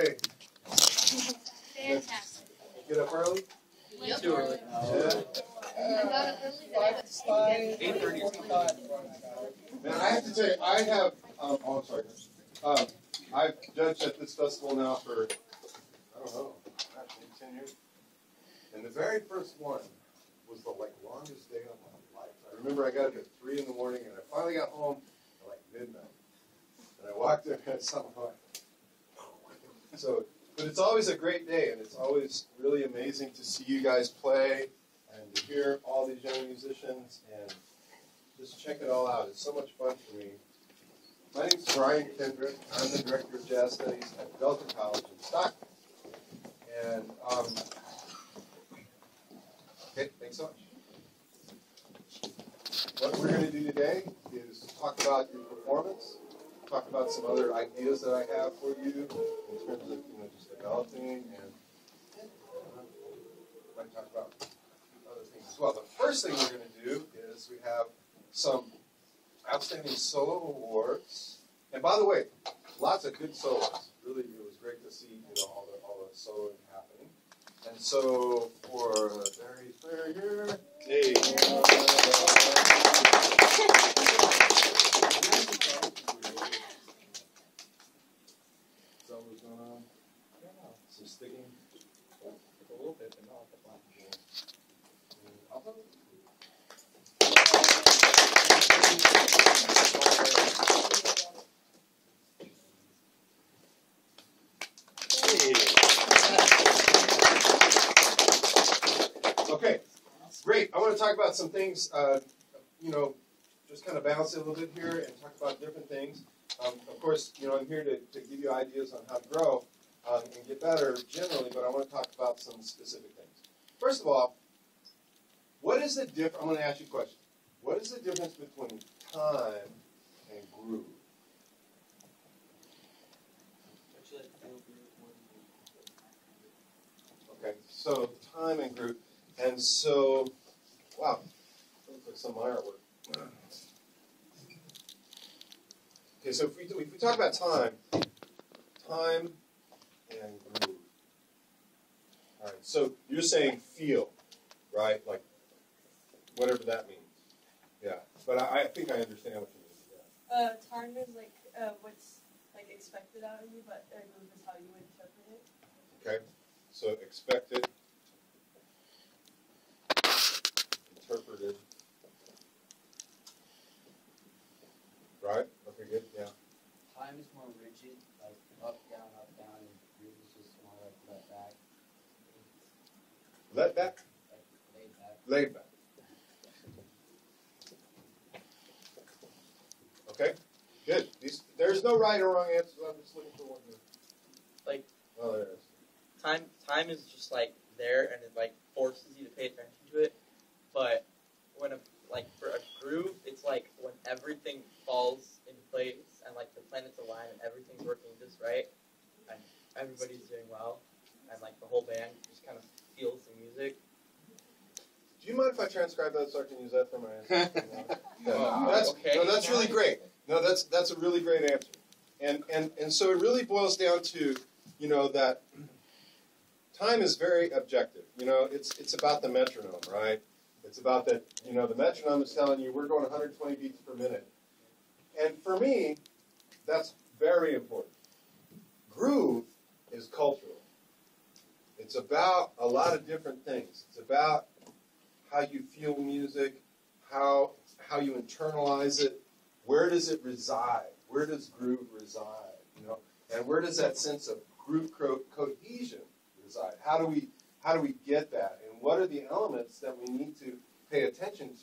Hey. Fantastic. Get up early? Yep. Too early. I got up early. 8:30. Man, I have to tell you, I have. Oh, I'm sorry. I've judged at this festival now for, I don't know, actually 10 years. And the very first one was the longest day of my life. I remember I got up at 3 in the morning, and I finally got home at midnight. And I walked in and something like. So, but it's always a great day, and it's always really amazing to see you guys play and to hear all these young musicians and just check it all out. It's so much fun for me. My name's Brian Kendrick. I'm the Director of Jazz Studies at Delta College in Stockton. And, okay, thanks so much. What we're going to do today is talk about your performance, talk about some other ideas that I have for you in terms of, just developing, and might talk about other things as well. The first thing we're going to do is we have some outstanding solo awards. And by the way, lots of good solos. Really, it was great to see, all the soloing happening. And so for Barry Claire here, hey. What's going on? I don't know. Some sticking. A little bit, but not the black. Okay, great. I want to talk about some things, just kind of bounce it a little bit here and talk about different things. Of course, I'm here to give you ideas on how to grow and get better generally, but I want to talk about some specific things. First of all, what is the difference? I'm going to ask you a question. What is the difference between time and groove? Okay, so time and groove. And so, wow, that looks like some of my artwork. Okay, so if we talk about time and groove. All right, so you're saying feel, right? Like, whatever that means. Yeah, but I think I understand what you mean. Yeah. Time is what's expected out of you, but groove is how you interpret it. Okay, so expected, interpreted. Right? Okay, good. Yeah. Time is more rigid, like up, down, and groove is just more like let back. Let back? Like laid back. Laid back. Okay, good. There's no right or wrong answers. I'm just looking for one here. Oh, there it is. Time is just there, and it forces you to pay attention to it. But when for a groove, it's when everything falls into place and the planets align and everything's working just right, and everybody's doing well, and the whole band just kind of feels the music. Do you mind if I transcribe that so I can use that for my answer? Okay. No, that's really great. No, that's a really great answer. And so it really boils down to, that time is very objective. It's about the metronome, right? It's about that, the metronome is telling you we're going 120 beats per minute. And for me, that's very important. Groove is cultural. It's about a lot of different things. It's about how you feel music, how you internalize it, where does it reside? Where does groove reside? And where does that sense of group cohesion reside? How do we get that? And what are the elements that we need to pay attention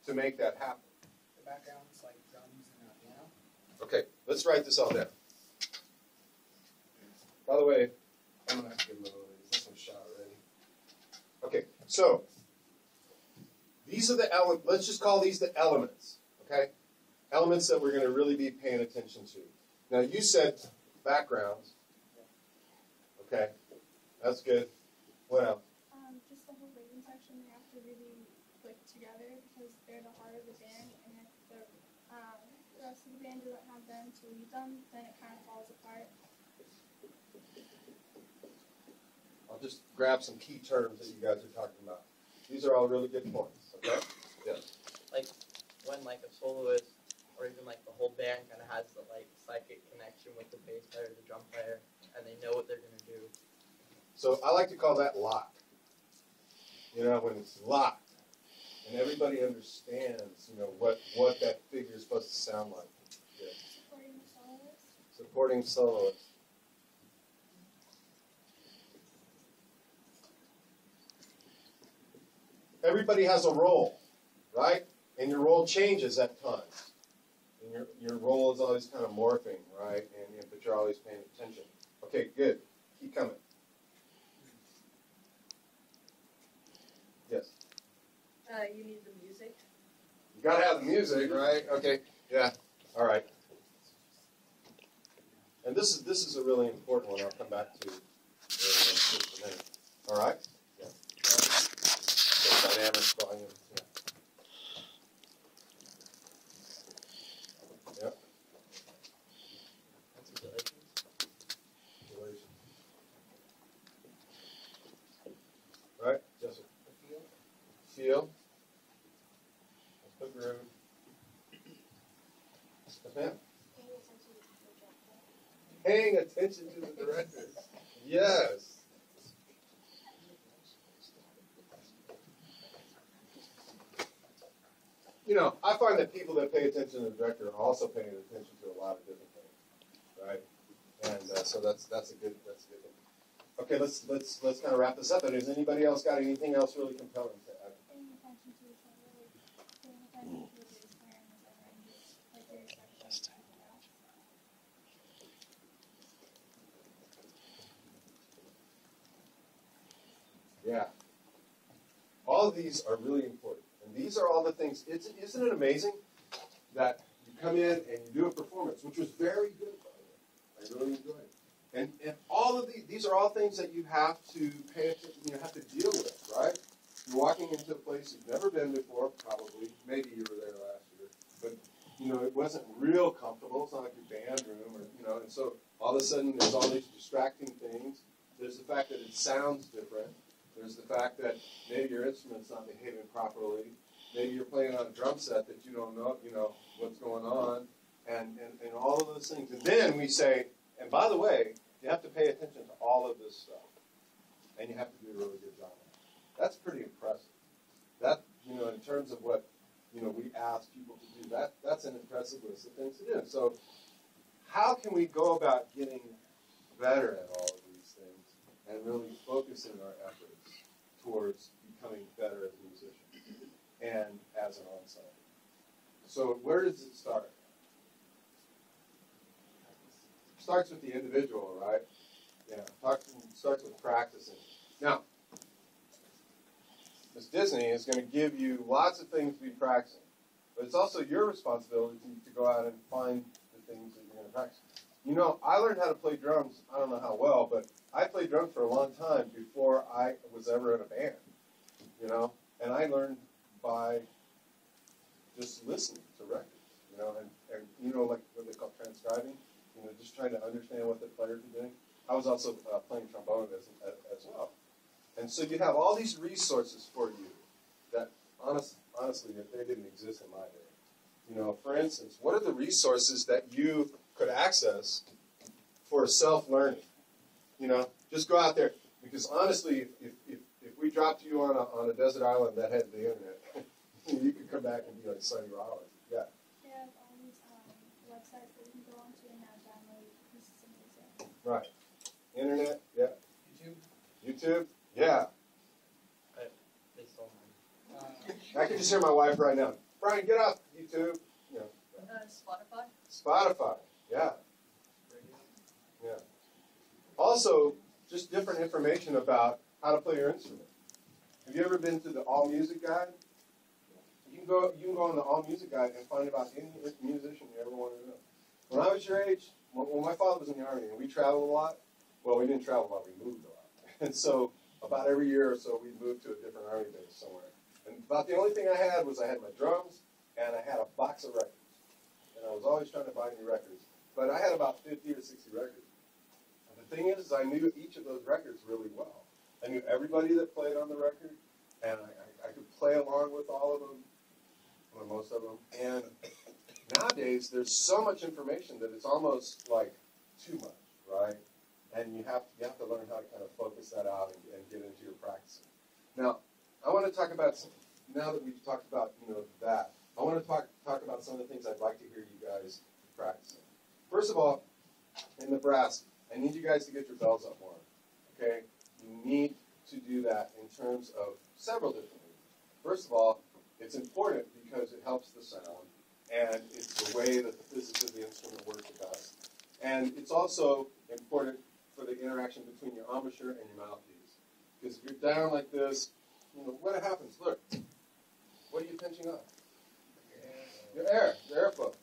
to make that happen? The background's like drums and a piano. Okay, let's write this all down. By the way, I'm going to have to give them this one a shot already. Okay, so these are the elements. Let's just call these the elements, okay? Elements that we're going to really be paying attention to. Now, you said backgrounds. Okay, that's good. What else? Just the whole rhythm section, they have to really click together because they're the heart of the band, and if the rest of the band doesn't have them to lead them, then it kind of falls apart. I'll just grab some key terms that you guys are talking about. These are all really good points, okay? Yes. Like when like a soloist or even like the whole band kind of has the like psychic connection with the bass player, the drum player, and they know what they're gonna do. So I like to call that lock. You know, when it's locked, and everybody understands, you know, what that figure is supposed to sound like. Yeah. Supporting the soloist. Supporting soloist. Everybody has a role, right? And your role changes at times. And your role is always kind of morphing, right? But you're always paying attention. Okay, good. Keep coming. Yes. You need the music. You gotta have the music, right? Okay. Yeah. All right. And this is a really important one. I'll come back to in just a minute. All right. Yeah. So dynamics, volume. Yeah. Yep. That's relations. Relation. Right. Yes, sir. Feel. The groove. Yes, ma'am. Paying attention to the director. Yes. You know, I find that people that pay attention to the director are also paying attention to a lot of different things, right? And so that's a good thing. Okay, let's kind of wrap this up. And has anybody else got anything else really compelling to add? Paying attention to each other, like paying attention to the bass player and the arrangers, like their section. Yeah. All of these are really important. And these are all the things. Isn't it amazing that you come in and you do a performance, which was very good, by the way. I really enjoyed it. And all of these are all things that you have to pay attention, you have to deal with, right? You're walking into a place you've never been before, probably. Maybe you were there last year. But, you know, it wasn't real comfortable. It's not like your band room, or, you know, and so all of a sudden there's all these distracting things. There's the fact that it sounds different. There's the fact that maybe your instrument's not behaving properly. Maybe you're playing on a drum set that you don't know, you know, what's going on, and all of those things. And then we say, and by the way, you have to pay attention to all of this stuff, and you have to do a really good job. That's pretty impressive. That, you know, in terms of what, you know, we ask people to do, that's an impressive list of things to do. So how can we go about getting better at all of these things and really focusing our efforts towards becoming better as musicians and as an ensemble? So where does it start? It starts with the individual, right? Yeah, starts with practicing. Now, Miss Disney is going to give you lots of things to be practicing, but it's also your responsibility to go out and find the things that you're going to practice. You know, I learned how to play drums, I don't know how well, but I played drums for a long time before I was ever in a band, you know, and I learned by just listening to records, you know, and you know, like what they call transcribing, you know, just trying to understand what the players are doing. I was also playing trombone as well. And so you have all these resources for you that, honestly, if they didn't exist in my day. You know, for instance, what are the resources that you could access for self-learning? You know, just go out there. Because honestly, if we dropped you on a desert island that had the internet, you could come back and be like Sonny Rollins. Yeah. They have all these websites that you can go onto and now download pieces of music. Right. Internet, yeah. YouTube, yeah. They stole mine. I can just hear my wife right now. Brian, get off YouTube. You know. Spotify. Spotify, yeah. Yeah. Also, just different information about how to play your instrument. Have you ever been to the All Music Guide? You can go on the All Music Guide and find about any musician you ever want to know. When I was your age, when my father was in the Army and we traveled a lot, well, we didn't travel a lot, we moved a lot. And so about every year or so, we'd move to a different Army base somewhere. And about the only thing I had was I had my drums and I had a box of records. And I was always trying to buy new records. But I had about 50 or 60 records. And the thing is, I knew each of those records really well. I knew everybody that played on the record, and I could play along with all of them, or most of them. And nowadays, there's so much information that it's almost like too much, right? And you have to learn how to kind of focus that out and get into your practicing. Now, I want to talk about now that we've talked about that. I want to talk about some of the things I'd like to hear you guys practicing. First of all, in the brass, I need you guys to get your bells up more. Okay, you need to do that in terms of several different reasons. First of all, it's important because it helps the sound, and it's the way that the physics of the instrument works the best. And it's also important for the interaction between your embouchure and your mouthpiece. Because if you're down like this, what happens? Look, what are you pinching up? Your airflow.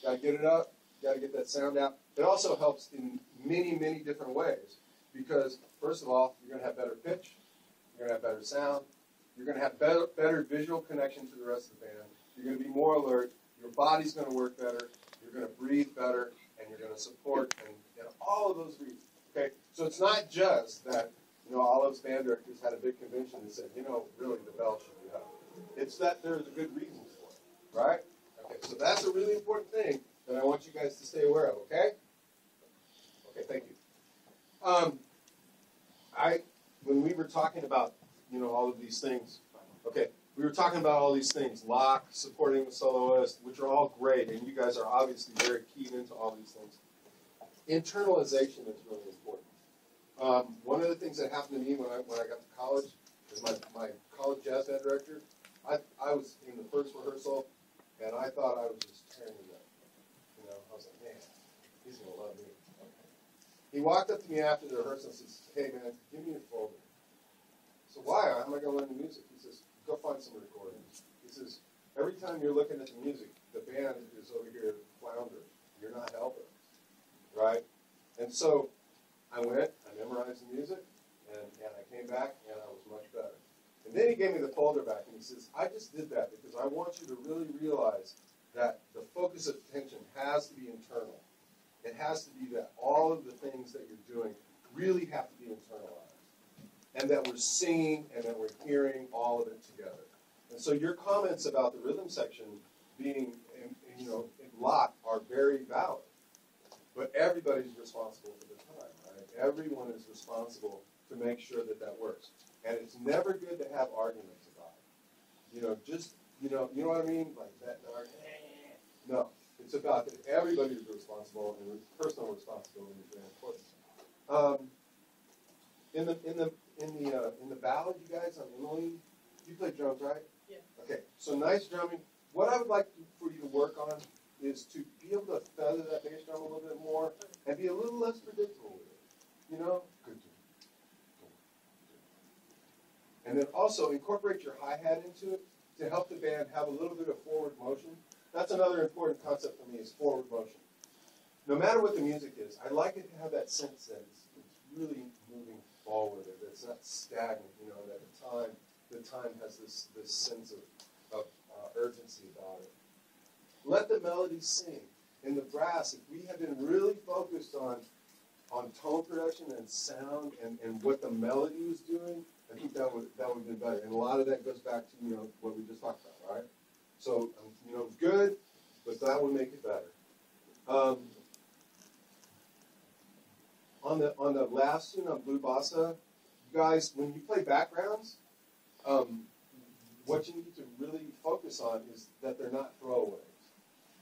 Got to get it up. Got to get that sound out. It also helps in many, many different ways. Because, first of all, you're going to have better pitch. You're going to have better sound. You're going to have better visual connection to the rest of the band. You're going to be more alert. Your body's going to work better. You're going to breathe better. And you're going to support and all of those reasons. Okay? So it's not just that, Olive's band directors had a big convention and said, really the bell should be up. It's that there's a good reason for it. Right? Okay, so that's a really important thing that I want you guys to stay aware of, okay? Okay, thank you. When we were talking about, all of these things, okay, we were talking about all these things, lock, supporting the soloist, which are all great, and you guys are obviously very keyed into all these things. Internalization is really important. One of the things that happened to me when I got to college is my college jazz band director, I was in the first rehearsal, and I thought I was just tearing it up. I was like, man, he's going to love me. He walked up to me after the rehearsal and says, hey, man, give me your folder. So why? How am I going to learn the music? He says, go find some recordings. He says, every time you're looking at the music, the band is over here floundering. You're not helping us, right? And so I went, I memorized the music, and I came back, and I was much better. And then he gave me the folder back, and he says, I just did that because I want you to really realize that the focus of attention has to be internal. It has to be that all of the things that you're doing really have to be internalized. And that we're singing and that we're hearing all of it together. And so your comments about the rhythm section being, in lock are very valid. But everybody's responsible for the time, right? Everyone is responsible to make sure that that works. And it's never good to have arguments about it. You know what I mean? Like that argument. No. It's about that everybody is responsible, and personal responsibility is very important. In the ballad, you guys, on Emily, you play drums, right? Yeah. Okay, so nice drumming. What I would like for you to work on is to be able to feather that bass drum a little bit more and be a little less predictable with it. Good. And then also incorporate your hi-hat into it to help the band have a little bit of forward motion. That's another important concept for me is forward motion. No matter what the music is, I like it to have that sense that it's really moving forward, that it's not stagnant, that the time has this sense of urgency about it. Let the melody sing. In the brass, if we had been really focused on tone production and sound and what the melody was doing, I think that would have been better. And a lot of that goes back to what we just talked about, right? So, good, but that would make it better. On the last tune on Blue Bossa, you guys, when you play backgrounds, what you need to really focus on is that they're not throwaways,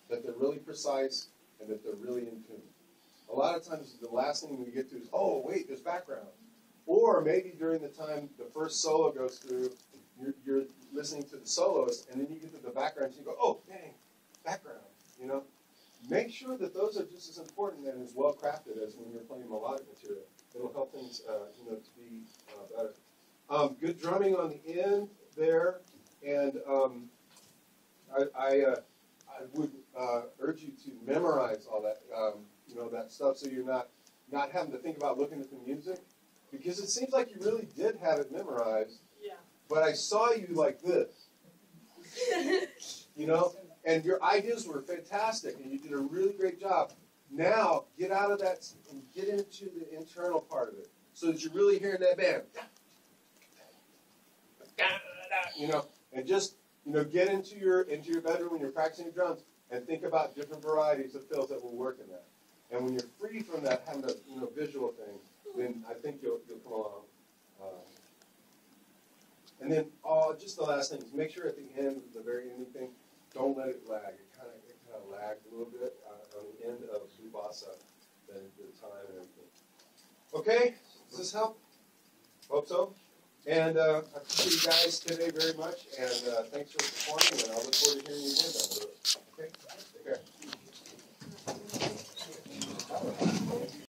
that they're really precise, and that they're really in tune. A lot of times, the last thing we get to is, oh, wait, there's background. Or maybe during the time the first solo goes through, you're listening to the soloist, and then you get to the background, and you go, oh, dang, background, Make sure that those are just as important and as well crafted as when you're playing melodic material. It'll help things, to be better. Good drumming on the end there, and I would urge you to memorize all that, that stuff, so you're not having to think about looking at the music, because it seems like you really did have it memorized. Yeah. But I saw you like this, and your ideas were fantastic, and you did a really great job. Now, get out of that and get into the internal part of it. so that you're really hearing that band. You know, and just, you know, get into your bedroom when you're practicing your drums and think about different varieties of fills that will work in that. And when you're free from that having a, you know, visual thing, then I think you'll come along. And then just the last thing is make sure at the end, the very ending thing, don't let it lag. It kind of lagged a little bit on the end of Bubasa, the time and everything. Okay, does this help? Hope so. And I appreciate you guys today very much, and thanks for performing, and I look forward to hearing you again down the road. Okay, take care.